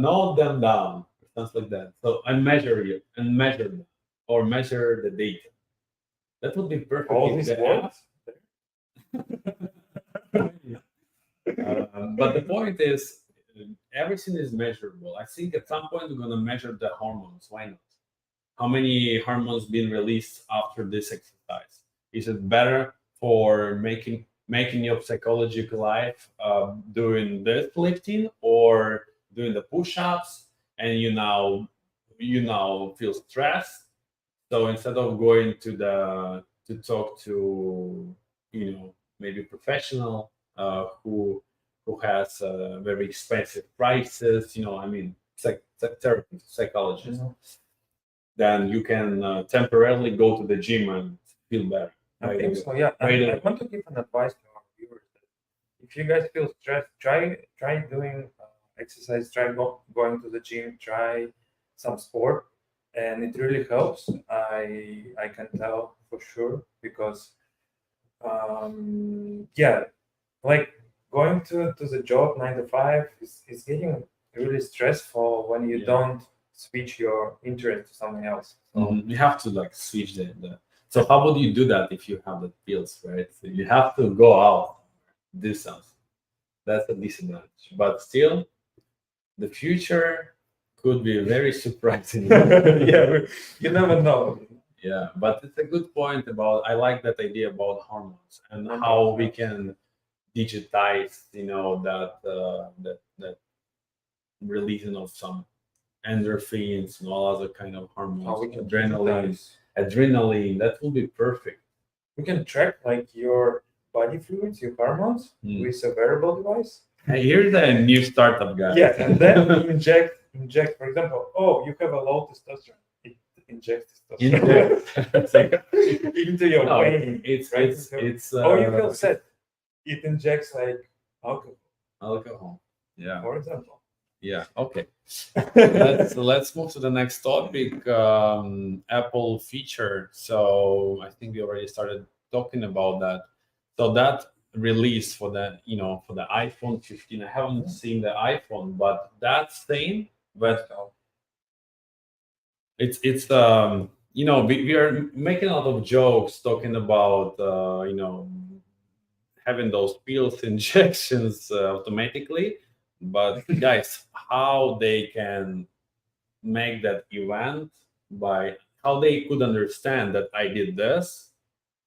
note them down, something like that. So I measure you and measure them, or measure the data. That would be perfect. All if these the words. But the point is, everything is measurable. I think at some point we're gonna measure the hormones. Why not? How many hormones being released after this exercise? Is it better for making your psychological life doing this lifting or doing the push-ups, and you now feel stressed? So instead of going to talk to maybe professional who has very expensive prices, I mean, therapy, psychologist, then you can temporarily go to the gym and feel better. I think so. Yeah, Right. I want to give an advice to our viewers. If you guys feel stressed, try doing exercise. Try going to the gym. Try some sport, and it really helps. I can tell for sure, because yeah, like going to the job 9 to 5 is getting really stressful when you Yeah. don't switch your interest to something else. So You have to like switch the. So how would you do that if you have the pills, right? So you have to go out, do something. That's a disadvantage. But still, the future could be very surprising. yeah, you never know. Yeah, but it's a good point about. I like that idea about hormones and Mental how we health. can digitize, that releasing of some endorphins and all other kind of How hormones, we can adrenaline. digitize. That will be perfect. We can track like your body fluids, your hormones, with a wearable device. Hey, here's a new startup guy. Yeah, and then inject. For example, oh, you have a low testosterone. It injects testosterone into your No, vein. it's right? it's Oh, you feel sad. It injects like alcohol. Yeah. for example. Yeah. Okay. Let's move to the next topic. Apple feature. So I think we already started talking about that. So that release for the iPhone 15. I haven't seen the iPhone, but that thing. But it's we are making a lot of jokes talking about having those pills injections automatically, but guys, how they can make that event, by how they could understand that I did this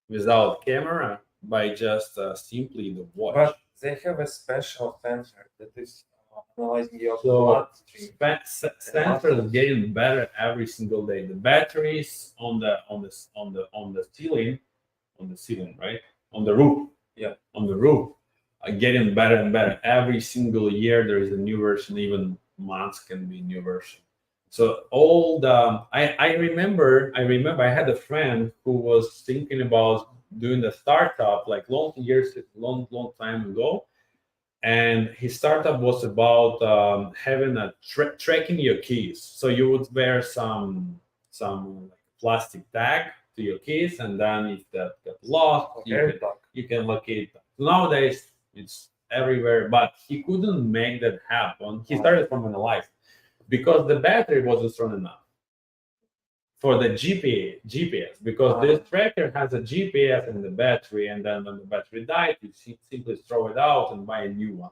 without camera, by just simply the watch. But they have a special sensor that is analyzing your So bloodstream. sensors is getting better every single day. The batteries on the ceiling, right? On the roof. Yeah. On the roof are getting better and better. Every single year there is a new version, even months can be a new version. So all the I remember I had a friend who was thinking about doing the startup like long time ago, and his startup was about having a tracking your keys. So you would wear some like plastic tag to your keys, and then if that got lost, you can locate them. Nowadays it's everywhere, but he couldn't make that happen. He started from an life because the battery wasn't strong enough for the GPS, because this tracker has a GPS in the battery, and then when the battery died, you simply throw it out and buy a new one.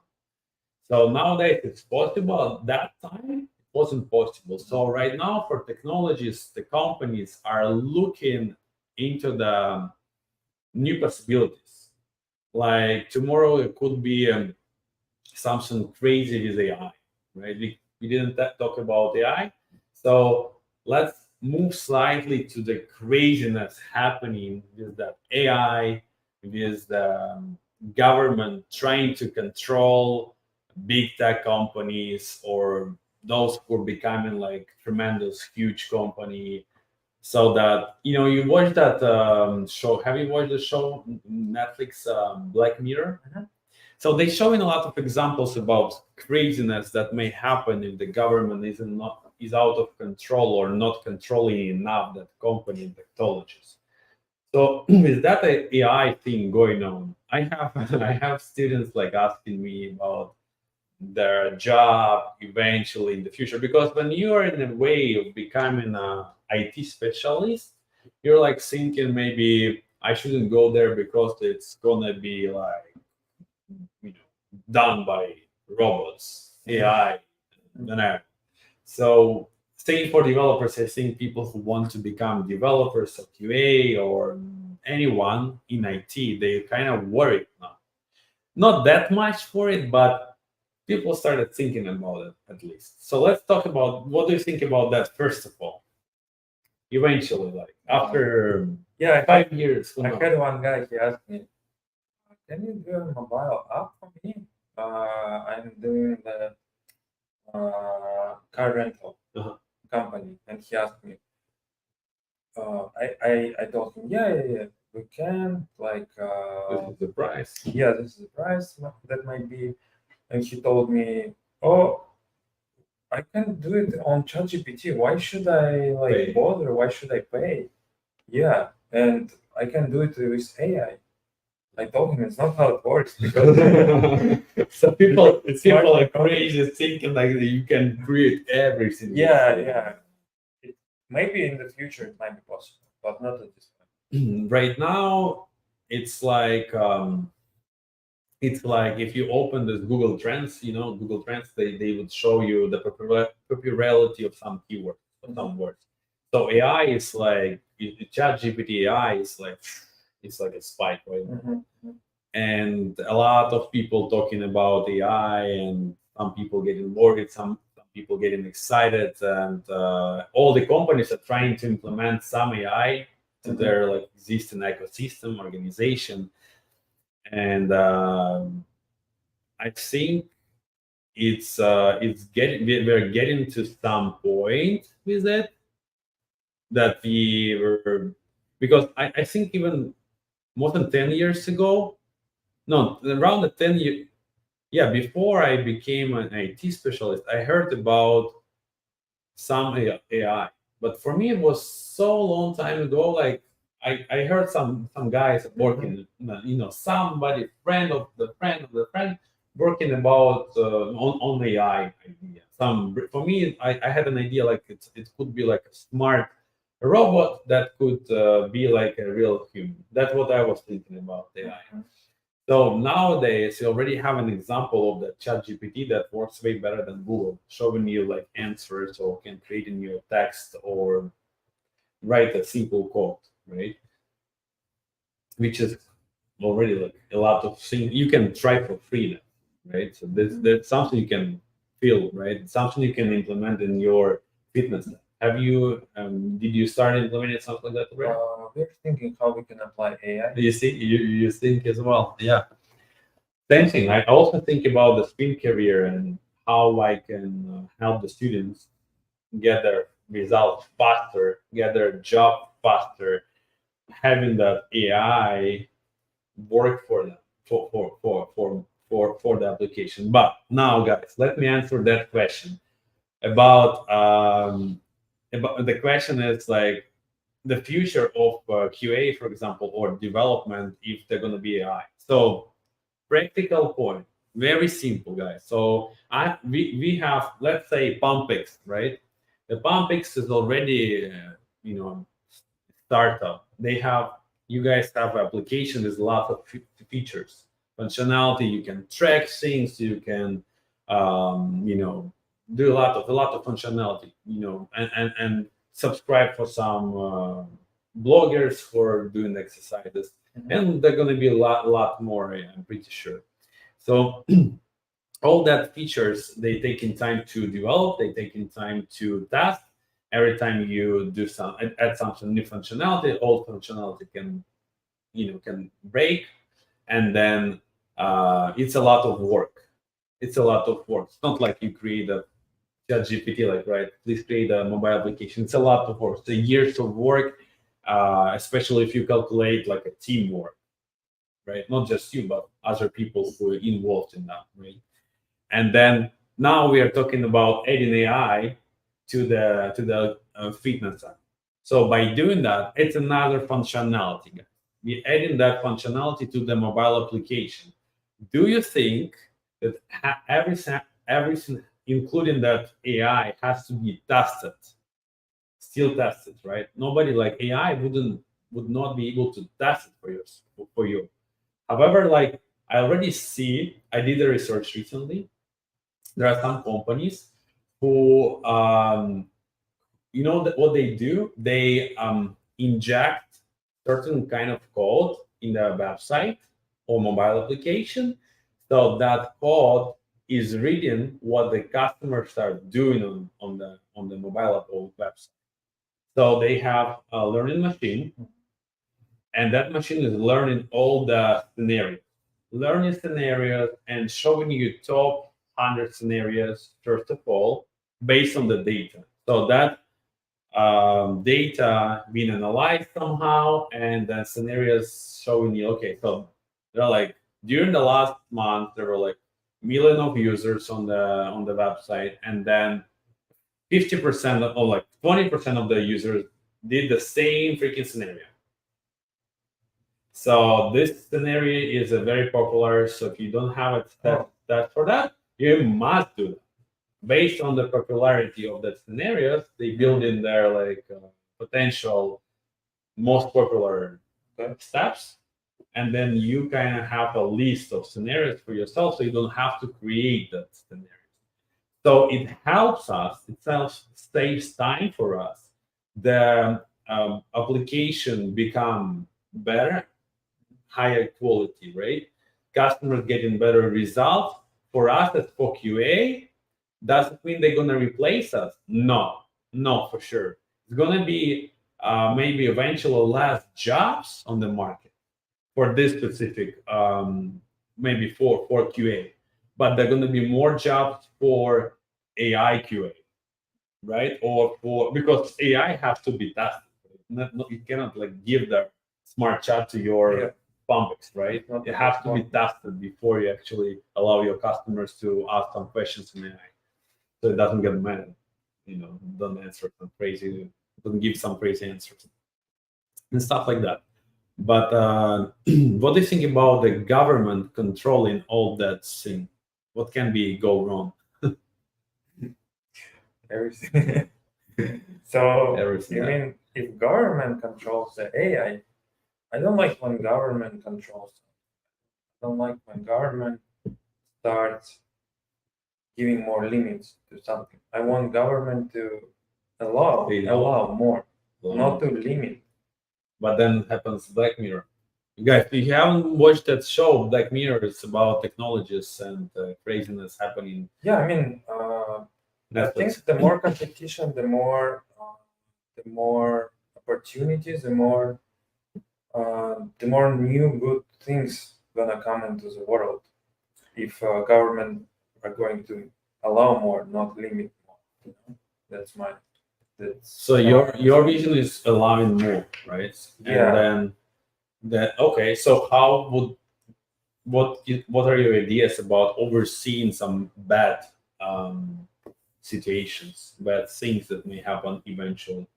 So nowadays it's possible. At that time, it wasn't possible. So right now, for technologies, the companies are looking into the new possibilities. Like tomorrow, it could be something crazy with AI, right? We didn't talk about AI, so let's move slightly to the craziness happening with that AI, with the government trying to control big tech companies or those who are becoming like tremendous huge company, so that you watch that show. Have you watched the show Netflix, Black Mirror? So they showing a lot of examples about craziness that may happen if the government is out of control or not controlling enough that company and technologies. So with that AI thing going on, I have I have students like asking me about their job eventually in the future, because when you are in a way of becoming a IT specialist, you're like thinking maybe I shouldn't go there because it's gonna be like done by robots, AI, whatever. So same for developers. I think people who want to become developers or QA or anyone in IT, they kind of worried now. Not that much for it, but people started thinking about it at least. So let's talk about what do you think about that first of all? Eventually, like after Yeah, 5 years. I had one guy. He asked me, "Can you do a mobile app for me? I'm doing the car rental company," and he asked me. I told him, yeah, we can. Like, This is the price. yeah, this is the price that might be. And he told me, oh, I can do it on ChatGPT. Why should I Pay. bother? Why should I pay? Yeah, and I can do it with AI. I told him it's not how it works, because So people smart are crazy thinking like that you can create everything. yeah. Maybe in the future it might be possible, but not at this time. Right now, it's like if you open this Google Trends, Google Trends, they would show you the popularity of some keywords, of some words. So AI is like ChatGPT AI is like it's like a spike right now. And a lot of people talking about AI, and some people getting worried, some people getting excited, and all the companies are trying to implement some AI to their like existing ecosystem organization. And I think we're getting to some point with it that we were, because I think even more than 10 years ago, no, around the 10 year, yeah, before I became an IT specialist, I heard about some AI, but for me it was so long time ago. Like I heard some guys working, somebody friend of the friend of the friend working about on AI idea. Some for me, I had an idea like it could be like a smart robot that could be like a real human. That's what I was thinking about AI. So nowadays, you already have an example of the ChatGPT that works way better than Google, showing you like answers or can create a new text or write a simple code, right? Which is already like a lot of things you can try for free now, right? So that's something you can feel, right? Something you can implement in your fitness. Have you did you start implementing something like that already? We're thinking how we can apply AI. You see, you think as well, yeah. Same thing. I also think about the spin career and how I can help the students get their results faster, get their job faster, having that AI work for them for the application. But now, guys, let me answer that question about the question is like the future of QA, for example, or development if they're going to be AI. So practical point, very simple, guys. So we have, let's say, Pumpix, right? The Pumpix is already you know startup. They have, you guys have application. There's a lot of features, functionality. You can track things. You can do a lot of functionality. And subscribe for some bloggers for doing exercises, and they're going to be a lot more. I'm pretty sure. So all that features, they take in time to develop, they take in time to test. Every time you do add some new functionality, old functionality can break, and then it's a lot of work. It's a lot of work. It's not like you create a ChatGPT, like, right, please create a mobile application. It's a lot of work. It's years of work, especially if you calculate like a teamwork, right? Not just you, but other people who are involved in that, right? And then now we are talking about adding AI to the fitness app. So by doing that, it's another functionality, guys. We're adding that functionality to the mobile application. Do you think that everything, including that AI, has to be tested, still tested, right? Nobody, like, AI would not be able to test it for you. However, like, I already see, I did a research recently. There are some companies who, what they do? They inject certain kind of code in the website or mobile application, so that code is reading what the customers are doing on the mobile app or website. So they have a learning machine, and that machine is learning all the scenarios, and showing you top 100 scenarios first of all, based on the data. So that data being analyzed somehow, and then scenarios showing you, okay, so they're like, during the last month there were like million of users on the website, and then 50% or like 20% of the users did the same freaking scenario. So this scenario is a very popular. So if you don't have a test for that, you must do that. Based on the popularity of the scenarios, they build in their like potential most popular steps, and then you kind of have a list of scenarios for yourself, so you don't have to create that scenario. So it helps us. It saves time for us. The application become better, higher quality, right? Customers getting better results. For us as for QA, doesn't mean they're gonna replace us. No, for sure. It's gonna be maybe eventually less jobs on the market for this specific, maybe for QA, but there are gonna be more jobs for AI QA, right? Or because AI has to be tested. You cannot like give the smart chat to your Pumpix, right? It has to be tested before you actually allow your customers to ask some questions in AI, so it doesn't get mad. Don't answer some crazy, don't give some crazy answers and stuff like that. But what do you think about the government controlling all that thing? What can be go wrong? Everything. So Everything, you yeah. mean if government controls the AI? I don't like when government controls. I don't like when government starts giving more limits to something. I want government to allow more, not to limit. But then happens Black Mirror. Guys, if you haven't watched that show, Black Mirror, it's about technologies and craziness happening. Yeah, I mean, I think Netflix. the more competition, the more opportunities, the more new good things gonna come into the world. If government are going to allow more, not limit more. You know? That's my. That's So your vision is allowing more, right? Yeah. And then that okay. So how would what are your ideas about overseeing some bad situations, bad things that may happen eventually?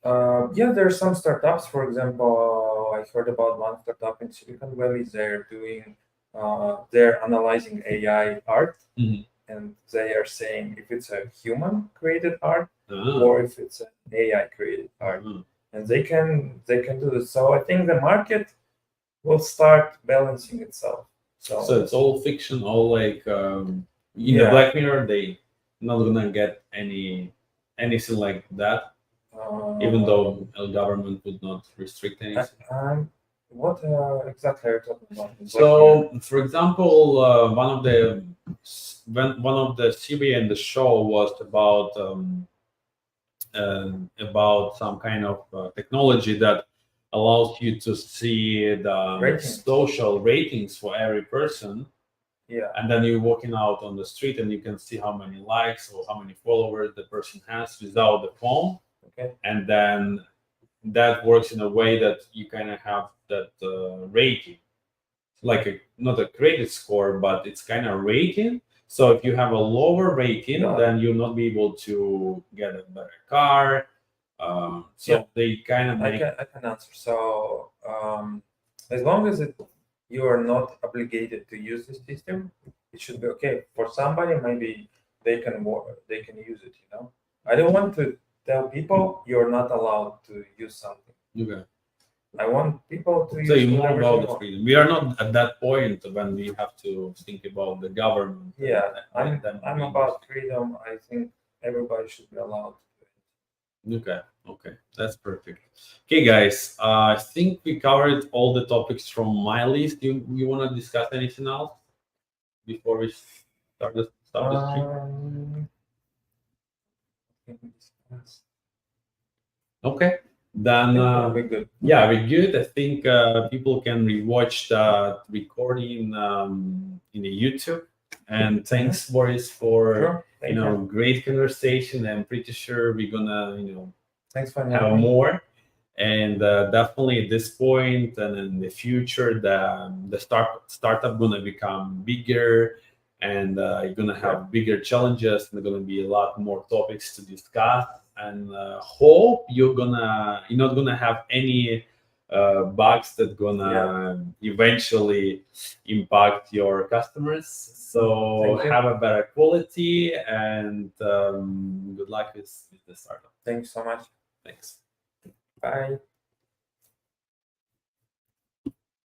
Yeah, there's some startups. For example, I heard about one startup in Silicon Valley. They're analyzing AI art, Mhm. and they are saying if it's a human created art Ah, or if it's an AI created art, and they can do this. So I think the market will start balancing itself. so it's all fiction, all like in the Yeah. Black Mirror, they not gonna get anything like that, even though a government would not restrict anything. What exactly are you talking about? in Black So, for example, one of the series in the show was about some kind of technology that allows you to see the Ratings. social ratings for every person, Yeah. and then you're walking out on the street and you can see how many likes or how many followers the person has without the phone. Okay. And then that works in a way that you kind of have that rating, like not a credit score, but it's kind of rating. So if you have a lower rating, Yeah. then you'll not be able to get a better car. So Yeah. they kind of make. I can answer. So as long as you are not obligated to use the system, it should be okay. For somebody, maybe they can use it. You know, I don't want to tell people you're not allowed to use something. Okay. I want people to use. So you're more whatever about they the want. freedom. We are not at that point when we have to think about the government. Yeah, and them I'm being- about freedom. I think everybody should be allowed to do it. Okay, that's perfect. Okay, guys, I think we covered all the topics from my list. You want to discuss anything else before we start the stream? Okay, then We're good. yeah, we're good. I think people can rewatch the recording in the YouTube. And thanks, Boris, for Sure. Thank you. great conversation. I'm pretty sure we're gonna Thanks for have having me. more. And definitely at this point and in the future, the startup gonna become bigger, and you're gonna have bigger challenges, and there's gonna be a lot more topics to discuss. And hope you're not gonna have any bugs that gonna eventually impact your customers. So Thank you. have a better quality, and good luck with the startup. Thanks so much. Thanks. Bye.